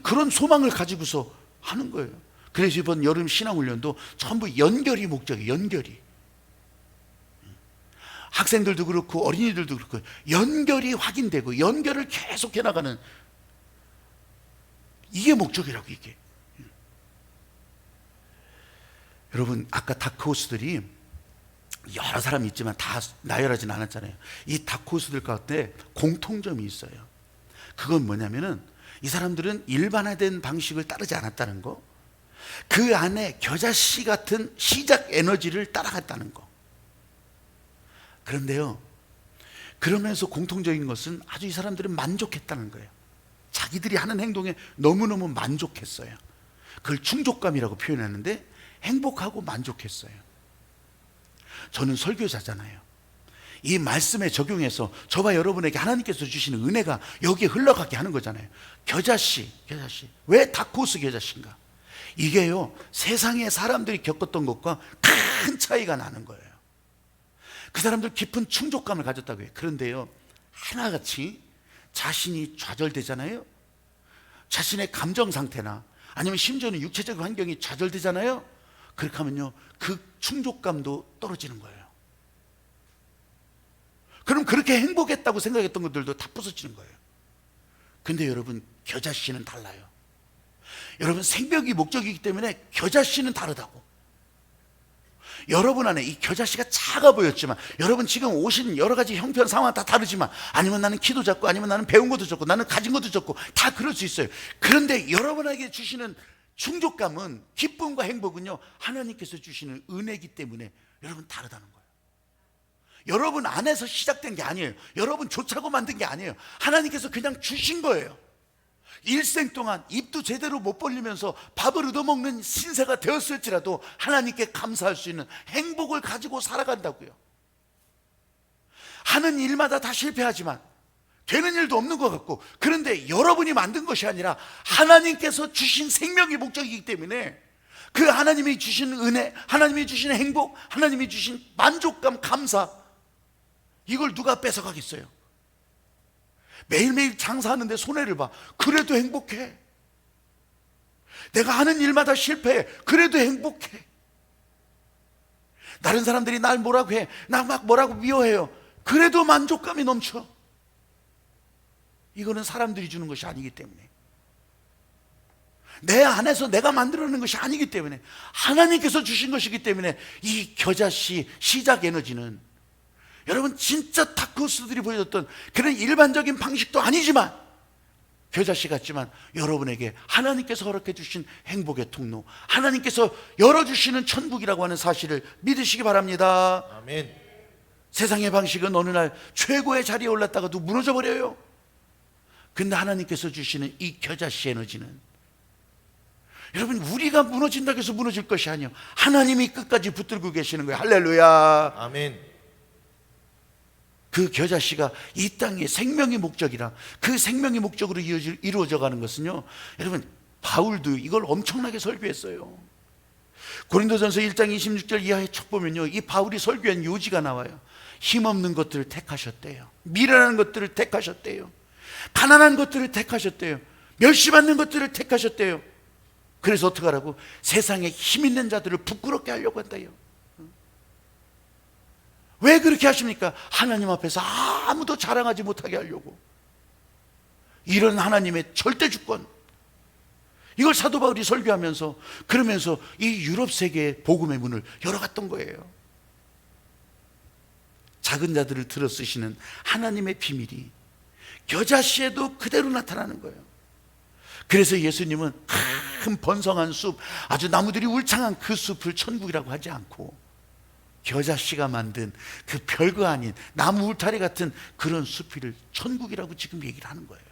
A: 그런 소망을 가지고서 하는 거예요. 그래서 이번 여름 신앙훈련도 전부 연결이 목적이에요. 연결이. 학생들도 그렇고 어린이들도 그렇고 연결이 확인되고 연결을 계속해 나가는 이게 목적이라고 이게. 여러분, 아까 다크호스들이 여러 사람이 있지만 다 나열하진 않았잖아요. 이 다크호스들 가운데 공통점이 있어요. 그건 뭐냐면은 이 사람들은 일반화된 방식을 따르지 않았다는 거, 그 안에 겨자씨 같은 시작 에너지를 따라갔다는 거. 그런데요, 그러면서 공통적인 것은 아주 이 사람들은 만족했다는 거예요. 자기들이 하는 행동에 너무너무 만족했어요. 그걸 충족감이라고 표현하는데 행복하고 만족했어요. 저는 설교자잖아요. 이 말씀에 적용해서 저와 여러분에게 하나님께서 주시는 은혜가 여기에 흘러가게 하는 거잖아요. 겨자씨. 왜 다크호스 겨자씨인가? 이게요, 세상에 사람들이 겪었던 것과 큰 차이가 나는 거예요. 그 사람들 깊은 충족감을 가졌다고 해요. 그런데요, 하나같이 자신이 좌절되잖아요. 자신의 감정 상태나 아니면 심지어는 육체적 환경이 좌절되잖아요. 그렇게 하면요, 그 충족감도 떨어지는 거예요. 그럼 그렇게 행복했다고 생각했던 것들도 다 부서지는 거예요. 근데 여러분, 겨자씨는 달라요. 여러분, 생명이 목적이기 때문에 겨자씨는 다르다고. 여러분 안에 이 겨자씨가 작아 보였지만 여러분 지금 오신 여러 가지 형편 상황 다 다르지만 아니면 나는 키도 작고 아니면 나는 배운 것도 적고 나는 가진 것도 적고 다 그럴 수 있어요. 그런데 여러분에게 주시는 충족감은, 기쁨과 행복은요, 하나님께서 주시는 은혜이기 때문에 여러분 다르다는 거예요. 여러분 안에서 시작된 게 아니에요. 여러분 좋자고 만든 게 아니에요. 하나님께서 그냥 주신 거예요. 일생 동안 입도 제대로 못 벌리면서 밥을 얻어먹는 신세가 되었을지라도 하나님께 감사할 수 있는 행복을 가지고 살아간다고요. 하는 일마다 다 실패하지만 되는 일도 없는 것 같고, 그런데 여러분이 만든 것이 아니라 하나님께서 주신 생명이 목적이기 때문에 그 하나님이 주신 은혜, 하나님이 주신 행복, 하나님이 주신 만족감, 감사, 이걸 누가 뺏어가겠어요? 매일매일 장사하는데 손해를 봐. 그래도 행복해. 내가 하는 일마다 실패해. 그래도 행복해. 다른 사람들이 날 뭐라고 해. 나 막 뭐라고 미워해요. 그래도 만족감이 넘쳐. 이거는 사람들이 주는 것이 아니기 때문에, 내 안에서 내가 만들어내는 것이 아니기 때문에, 하나님께서 주신 것이기 때문에 이 겨자씨 시작 에너지는 여러분 진짜 다크호스들이 보여줬던 그런 일반적인 방식도 아니지만 겨자씨 같지만 여러분에게 하나님께서 허락해 주신 행복의 통로, 하나님께서 열어주시는 천국이라고 하는 사실을 믿으시기 바랍니다.
B: 아멘.
A: 세상의 방식은 어느 날 최고의 자리에 올랐다가도 무너져 버려요. 근데 하나님께서 주시는 이 겨자씨 에너지는, 여러분, 우리가 무너진다고 해서 무너질 것이 아니에요. 하나님이 끝까지 붙들고 계시는 거예요. 할렐루야.
B: 아멘.
A: 그 겨자씨가 이 땅의 생명의 목적이라, 그 생명의 목적으로 이루어져 가는 것은요, 여러분, 바울도 이걸 엄청나게 설교했어요. 고린도전서 1장 26절 이하에 쭉 보면요, 이 바울이 설교한 요지가 나와요. 힘없는 것들을 택하셨대요. 미련한 것들을 택하셨대요. 가난한 것들을 택하셨대요. 멸시받는 것들을 택하셨대요. 그래서 어떻게 하라고? 세상에 힘 있는 자들을 부끄럽게 하려고 한다요. 왜 그렇게 하십니까? 하나님 앞에서 아무도 자랑하지 못하게 하려고. 이런 하나님의 절대 주권, 이걸 사도 바울이 설교하면서, 그러면서 이 유럽 세계의 복음의 문을 열어갔던 거예요. 작은 자들을 들어 쓰시는 하나님의 비밀이 겨자씨에도 그대로 나타나는 거예요. 그래서 예수님은 큰 번성한 숲, 아주 나무들이 울창한 그 숲을 천국이라고 하지 않고, 겨자씨가 만든 그 별거 아닌 나무 울타리 같은 그런 숲을 천국이라고 지금 얘기를 하는 거예요.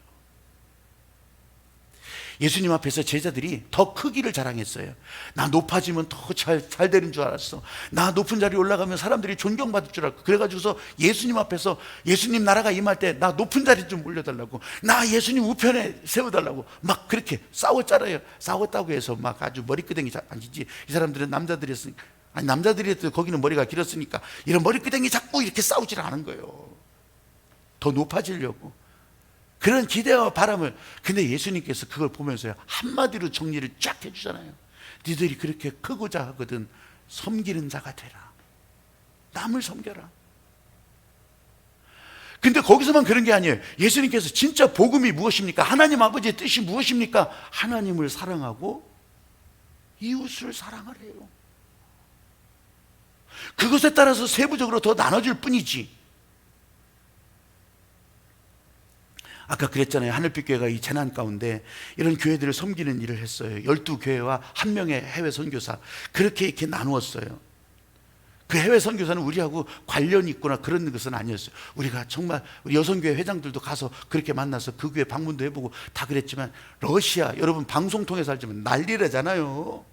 A: 예수님 앞에서 제자들이 더 크기를 자랑했어요. 나 높아지면 더 잘 되는 줄 알았어. 나 높은 자리에 올라가면 사람들이 존경받을 줄 알고. 그래가지고서 예수님 앞에서, 예수님 나라가 임할 때 나 높은 자리 좀 올려달라고, 나 예수님 우편에 세워달라고 막 그렇게 싸웠잖아요. 싸웠다고 해서 막 아주 머리끄댕이 아니지, 이 사람들은 남자들이었으니까, 아니 남자들이 했더니 거기는 머리가 길었으니까 이런 머리끄댕이 잡고 이렇게 싸우질 않은 거예요. 더 높아지려고 그런 기대와 바람을. 근데 예수님께서 그걸 보면서요, 한마디로 정리를 쫙 해주잖아요. 니들이 그렇게 크고자 하거든 섬기는 자가 되라. 남을 섬겨라. 근데 거기서만 그런 게 아니에요. 예수님께서 진짜 복음이 무엇입니까? 하나님 아버지의 뜻이 무엇입니까? 하나님을 사랑하고 이웃을 사랑하래요. 그것에 따라서 세부적으로 더 나눠질 뿐이지. 아까 그랬잖아요. 하늘빛 교회가 이 재난 가운데 이런 교회들을 섬기는 일을 했어요. 12교회와 한 명의 해외 선교사, 그렇게 이렇게 나누었어요. 그 해외 선교사는 우리하고 관련이 있거나 그런 것은 아니었어요. 우리가 정말 우리 여성교회 회장들도 가서 그렇게 만나서 그 교회 방문도 해보고 다 그랬지만, 러시아, 여러분 방송 통해서 알지만 난리라잖아요.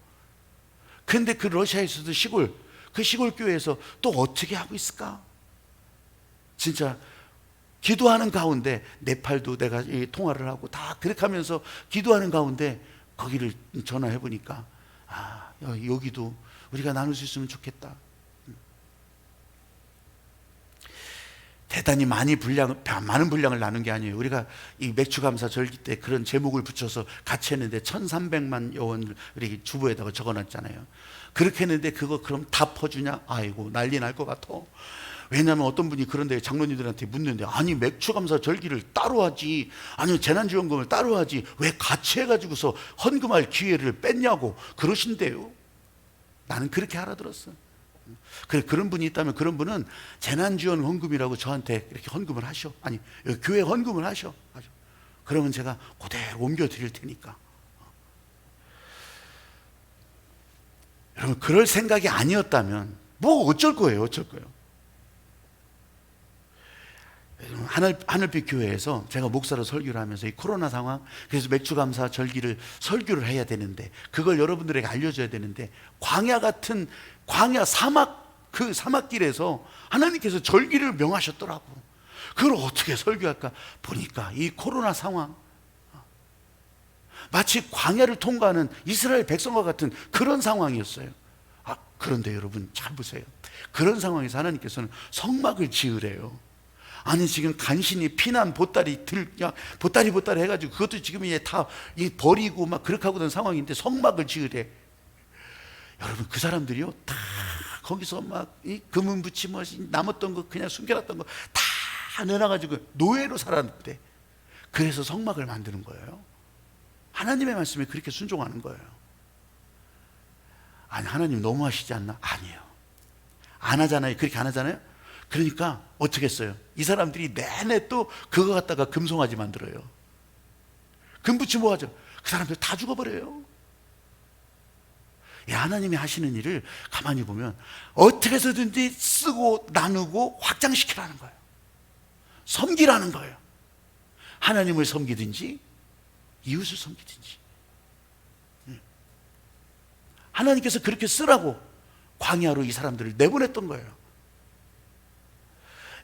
A: 근데 그 러시아에서도 그 시골 교회에서 또 어떻게 하고 있을까? 진짜 기도하는 가운데, 네팔도 내가 통화를 하고 다 그렇게 하면서 기도하는 가운데 거기를 전화해 보니까, 아, 여기도 우리가 나눌 수 있으면 좋겠다. 대단히 많은 분량을 나눈 게 아니에요. 우리가 이 맥주감사 절기 때 그런 제목을 붙여서 같이 했는데 1,300만 여원을 우리 주보에다가 적어놨잖아요. 그렇게 했는데 그거 그럼 다 퍼주냐? 아이고 난리 날 것 같아. 왜냐하면 어떤 분이 그런데 장로님들한테 묻는데, 아니 맥주감사 절기를 따로 하지, 아니면 재난지원금을 따로 하지, 왜 같이 해가지고서 헌금할 기회를 뺐냐고 그러신대요. 나는 그렇게 알아들었어. 그래, 그런 분이 있다면 그런 분은 재난지원 헌금이라고 저한테 이렇게 헌금을 하셔. 아니 교회 헌금을 하셔. 그러면 제가 그대로 옮겨 드릴 테니까. 여러분, 그럴 생각이 아니었다면 뭐 어쩔 거예요. 어쩔 거예요. 하늘빛 교회에서 제가 목사로 설교를 하면서 이 코로나 상황, 그래서 맥주감사 절기를 설교를 해야 되는데, 그걸 여러분들에게 알려줘야 되는데, 광야 같은 그 사막길에서 하나님께서 절기를 명하셨더라고. 그걸 어떻게 설교할까 보니까 이 코로나 상황, 마치 광야를 통과하는 이스라엘 백성과 같은 그런 상황이었어요. 그런데 여러분 잘 보세요. 그런 상황에서 하나님께서는 성막을 지으래요. 아니 지금 간신히 피난 보따리 해가지고 그것도 지금 이제 다 버리고 막 그렇게 하고 있는 상황인데 성막을 지으래. 여러분, 그 사람들이요 다 거기서 막 이 금은 부치 뭐 남았던 거 그냥 숨겨놨던 거 다 내놔가지고 노예로 살았는데, 그래서 성막을 만드는 거예요. 하나님의 말씀에 그렇게 순종하는 거예요. 아니 하나님 너무하시지 않나? 아니에요. 안 하잖아요. 그렇게 안 하잖아요. 그러니까 어떻게 했어요? 이 사람들이 내내 또 그거 갖다가 금송아지 만들어요. 금붙이 뭐하죠? 그 사람들 다 죽어버려요. 하나님이 하시는 일을 가만히 보면 어떻게 해서든지 쓰고 나누고 확장시키라는 거예요. 섬기라는 거예요. 하나님을 섬기든지 이웃을 섬기든지. 하나님께서 그렇게 쓰라고 광야로 이 사람들을 내보냈던 거예요.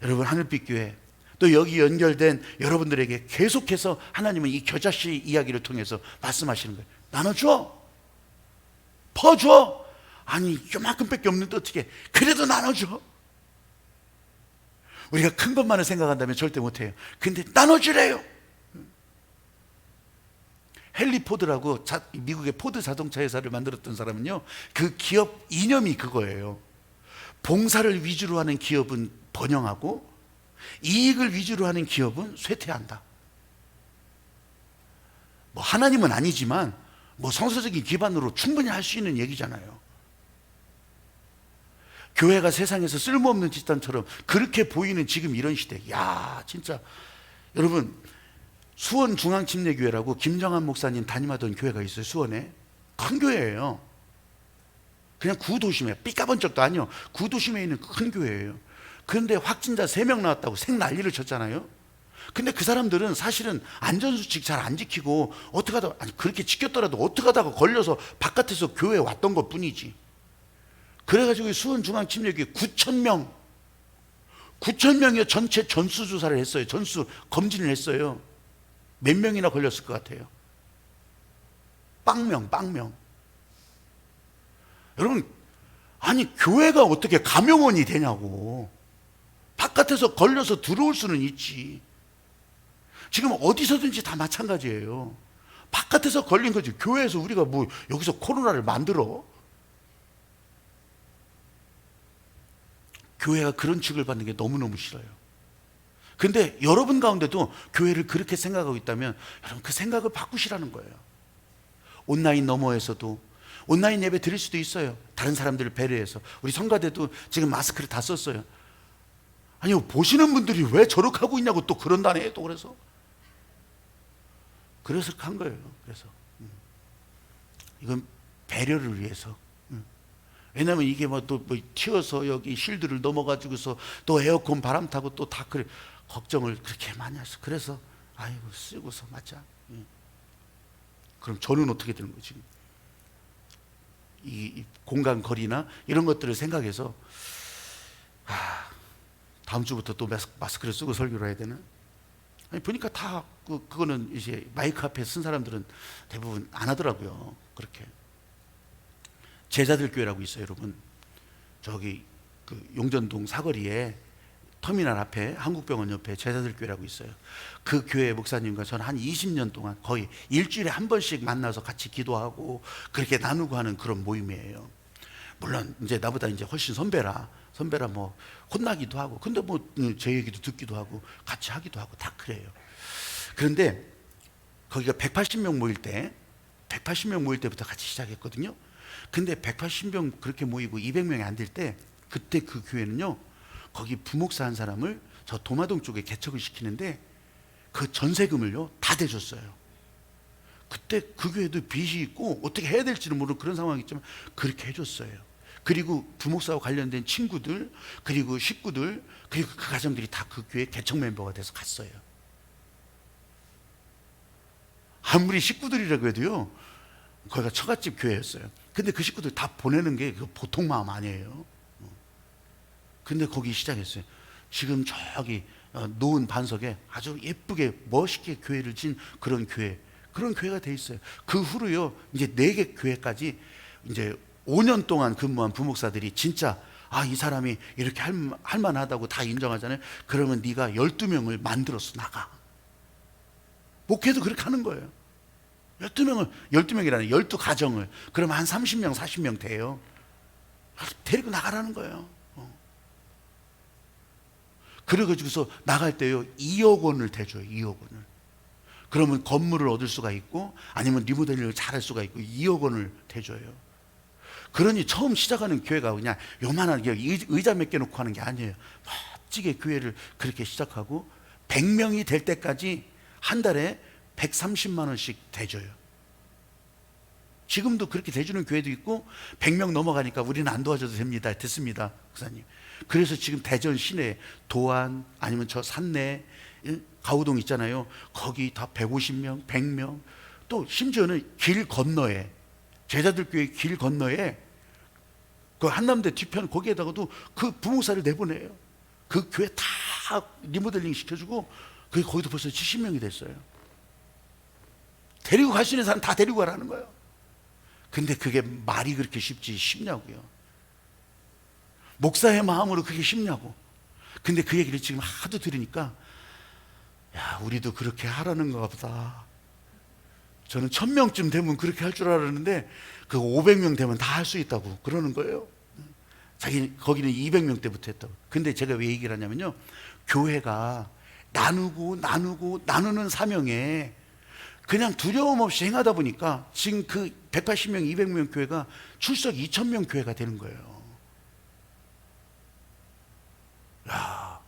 A: 여러분, 하늘빛 교회 또 여기 연결된 여러분들에게 계속해서 하나님은 이 겨자씨 이야기를 통해서 말씀하시는 거예요. 나눠줘, 퍼줘. 아니 요만큼밖에 없는데 어떻게, 그래도 나눠줘. 우리가 큰 것만을 생각한다면 절대 못해요. 근데 나눠주래요. 헨리 포드라고 미국의 포드 자동차 회사를 만들었던 사람은요, 그 기업 이념이 그거예요. 봉사를 위주로 하는 기업은 번영하고 이익을 위주로 하는 기업은 쇠퇴한다. 뭐 하나님은 아니지만 뭐 성서적인 기반으로 충분히 할 수 있는 얘기잖아요. 교회가 세상에서 쓸모없는 집단처럼 그렇게 보이는 지금 이런 시대, 진짜 여러분, 수원 중앙침례교회라고 김정한 목사님 담임하던 교회가 있어요. 수원에 큰 교회예요. 그냥 구도심에, 삐까번쩍도 아니요, 구도심에 있는 큰 교회예요. 그런데 확진자 3명 나왔다고 생 난리를 쳤잖아요. 근데 그 사람들은 사실은 안전수칙 잘 안 지키고 어떻게 하다가, 아니 그렇게 지켰더라도 어떻게 하다가 걸려서 바깥에서 교회에 왔던 것 뿐이지. 그래가지고 수원 중앙침례교회 9,000명이요 전체 전수조사를 했어요. 전수 검진을 했어요. 몇 명이나 걸렸을 것 같아요? 빵명. 여러분, 아니 교회가 어떻게 감염원이 되냐고. 바깥에서 걸려서 들어올 수는 있지. 지금 어디서든지 다 마찬가지예요. 바깥에서 걸린 거지. 교회에서 우리가 뭐 여기서 코로나를 만들어? 교회가 그런 취급을 받는 게 너무너무 싫어요. 근데 여러분 가운데도 교회를 그렇게 생각하고 있다면 여러분 그 생각을 바꾸시라는 거예요. 온라인 너머에서도 온라인 예배 드릴 수도 있어요. 다른 사람들을 배려해서. 우리 성가대도 지금 마스크를 다 썼어요. 아니요, 보시는 분들이 왜 저렇게 하고 있냐고 또 그런다네. 또 그래서 한 거예요. 그래서 이건 배려를 위해서. 왜냐면 이게 또 튀어서 여기 실드를 넘어가지고서 또 에어컨 바람 타고 또 다 그래 걱정을 그렇게 많이 했어. 그래서 아이고 쓰고서 맞자. 그럼 저는 어떻게 되는 거지? 이 공간 거리나 이런 것들을 생각해서 다음 주부터 또 마스크를 쓰고 설교를 해야 되나? 아니 보니까 다 그거는 이제 마이크 앞에 쓴 사람들은 대부분 안 하더라고요. 그렇게. 제자들 교회라고 있어요, 여러분. 저기 그 용전동 사거리에 터미널 앞에 한국병원 옆에 제자들 교회라고 있어요. 그 교회 목사님과 저는 한 20년 동안 거의 일주일에 한 번씩 만나서 같이 기도하고 그렇게 나누고 하는 그런 모임이에요. 물론 이제 나보다 이제 훨씬 선배라 뭐 혼나기도 하고, 근데 뭐 제 얘기도 듣기도 하고 같이 하기도 하고 다 그래요. 그런데 거기가 180명 모일 때부터 같이 시작했거든요. 근데 180명 그렇게 모이고 200명이 안 될 때, 그때 그 교회는요, 거기 부목사 한 사람을 저 도마동 쪽에 개척을 시키는데 그 전세금을요 다 대줬어요. 그때 그 교회도 빚이 있고 어떻게 해야 될지는 모르는 그런 상황이지만 그렇게 해줬어요. 그리고 부목사와 관련된 친구들, 그리고 식구들, 그리고 그 가정들이 다 그 교회 개척 멤버가 돼서 갔어요. 아무리 식구들이라고 해도요, 거기가 처갓집 교회였어요. 근데 그 식구들 다 보내는 게 보통 마음 아니에요. 근데 거기 시작했어요. 지금 저기 노은 반석에 아주 예쁘게 멋있게 교회를 진 그런 교회가 돼 있어요. 그 후로요, 이제 4개 교회까지 이제 5년 동안 근무한 부목사들이 진짜 이 사람이 이렇게 할 만하다고 다 인정하잖아요. 그러면 네가 12명을 만들어서 나가. 목회도 그렇게 하는 거예요. 12명이라는 12가정을, 그러면 한 30명, 40명 돼요. 데리고 나가라는 거예요. 그래가지고서 나갈 때요, 2억 원을 대줘요. 2억 원을. 그러면 건물을 얻을 수가 있고, 아니면 리모델링을 잘할 수가 있고, 2억 원을 대줘요. 그러니 처음 시작하는 교회가 그냥 요만한 의자 몇 개 놓고 하는 게 아니에요. 멋지게 교회를 그렇게 시작하고 100명이 될 때까지 한 달에 130만 원씩 대줘요. 지금도 그렇게 대주는 교회도 있고 100명 넘어가니까 우리는 안 도와줘도 됩니다. 됐습니다, 목사님. 그래서 지금 대전 시내 도안 아니면 저 산내 가우동 있잖아요. 거기 다 150명, 100명, 또 심지어는 길 건너에 제자들 교회 길 건너에 그 한남대 뒤편 거기에다가도 그 부목사를 내보내요. 그 교회 다 리모델링 시켜주고 거기도 벌써 70명이 됐어요. 데리고 갈 수 있는 사람 다 데리고 가라는 거예요. 근데 그게 말이 그렇게 쉽냐고요. 목사의 마음으로 그게 쉽냐고. 근데 그 얘기를 지금 하도 들으니까 야, 우리도 그렇게 하라는 거 보다. 저는 1000명쯤 되면 그렇게 할 줄 알았는데 그 500명 되면 다 할 수 있다고 그러는 거예요. 거기는 200명 때부터 했다고. 근데 제가 왜 얘기를 하냐면요, 교회가 나누는 사명에 그냥 두려움 없이 행하다 보니까 지금 그 180명, 200명 교회가 출석 2000명 교회가 되는 거예요. 야,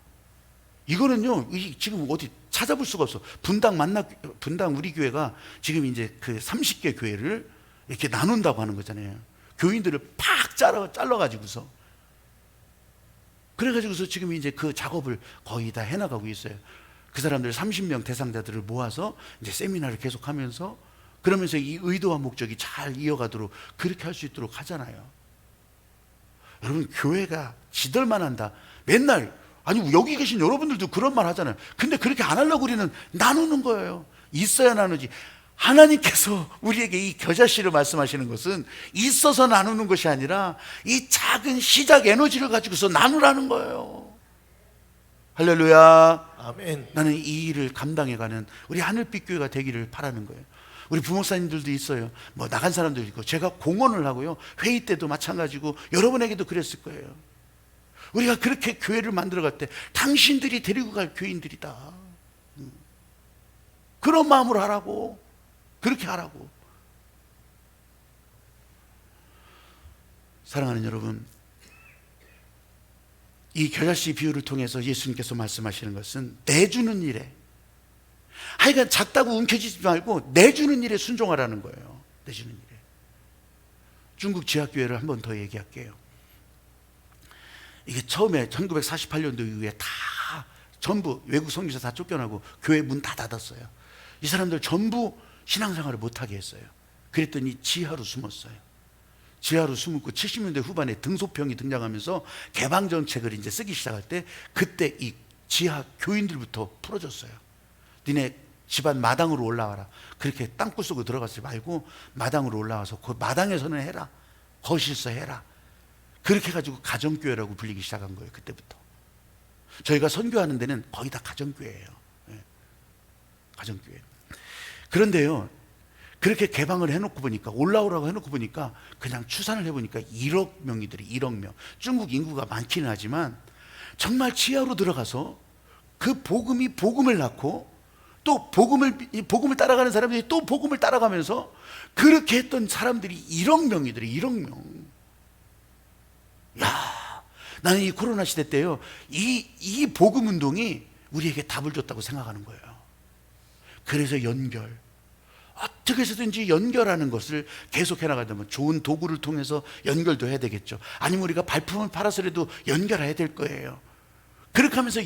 A: 이거는요, 지금 어디 찾아볼 수가 없어. 분당 우리 교회가 지금 이제 그 30개 교회를 이렇게 나눈다고 하는 거잖아요. 교인들을 팍 잘라가지고서. 그래가지고서 지금 이제 그 작업을 거의 다 해나가고 있어요. 그 사람들 30명 대상자들을 모아서 이제 세미나를 계속하면서 그러면서 이 의도와 목적이 잘 이어가도록 그렇게 할 수 있도록 하잖아요. 여러분, 교회가 지들만 한다. 맨날, 아니 여기 계신 여러분들도 그런 말 하잖아요. 근데 그렇게 안 하려고 우리는 나누는 거예요. 있어야 나누지. 하나님께서 우리에게 이 겨자씨를 말씀하시는 것은 있어서 나누는 것이 아니라 이 작은 시작 에너지를 가지고서 나누라는 거예요. 할렐루야.
B: 아멘.
A: 나는 이 일을 감당해가는 우리 하늘빛 교회가 되기를 바라는 거예요. 우리 부목사님들도 있어요. 뭐 나간 사람도 있고, 제가 공헌을 하고요, 회의 때도 마찬가지고 여러분에게도 그랬을 거예요. 우리가 그렇게 교회를 만들어갈 때 당신들이 데리고 갈 교인들이다. 그런 마음으로 하라고. 그렇게 하라고. 사랑하는 여러분, 이 겨자씨 비유를 통해서 예수님께서 말씀하시는 것은 내주는 일에, 하여간 작다고 움켜쥐지 말고 내주는 일에 순종하라는 거예요. 내주는 일에. 중국 지하교회를 한 번 더 얘기할게요. 이게 처음에 1948년도 이후에 다 전부 외국 선교사 다 쫓겨나고 교회 문 다 닫았어요. 이 사람들 전부 신앙생활을 못하게 했어요. 그랬더니 지하로 숨었어요. 지하로 숨고 70년대 후반에 등소평이 등장하면서 개방 정책을 이제 쓰기 시작할 때 그때 이 지하 교인들부터 풀어줬어요. 니네 집안 마당으로 올라와라. 그렇게 땅굴 속으로 들어가지 말고 마당으로 올라와서 그 마당에서는 해라. 거실서 해라. 그렇게 해가지고 가정교회라고 불리기 시작한 거예요. 그때부터. 저희가 선교하는 데는 거의 다 가정교회예요. 네. 가정교회. 그런데요, 그렇게 개방을 해놓고 보니까, 올라오라고 해놓고 보니까 그냥 추산을 해보니까 1억 명이들이 1억 명. 중국 인구가 많기는 하지만 정말 지하로 들어가서 그 복음을 낳고 또 복음을 따라가는 사람들이 또 복음을 따라가면서 그렇게 했던 사람들이 1억 명이들이 1억 명. 야, 나는 이 코로나 시대 때요, 이 복음 운동이 우리에게 답을 줬다고 생각하는 거예요. 그래서 어떻게 해서든지 연결하는 것을 계속해 나가려면 좋은 도구를 통해서 연결도 해야 되겠죠. 아니면 우리가 발품을 팔아서라도 연결해야 될 거예요. 그렇게 하면서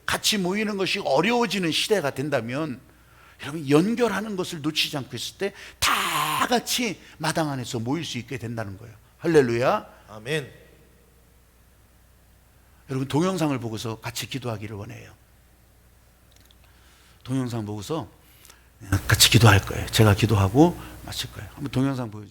A: 같이 모이는 것이 어려워지는 시대가 된다면, 여러분, 연결하는 것을 놓치지 않고 있을 때 다 같이 마당 안에서 모일 수 있게 된다는 거예요. 할렐루야.
B: 아멘.
A: 여러분, 동영상을 보고서 같이 기도하기를 원해요. 동영상 보고서 같이 기도할 거예요. 제가 기도하고 마칠 거예요. 한번 동영상 보여주세요.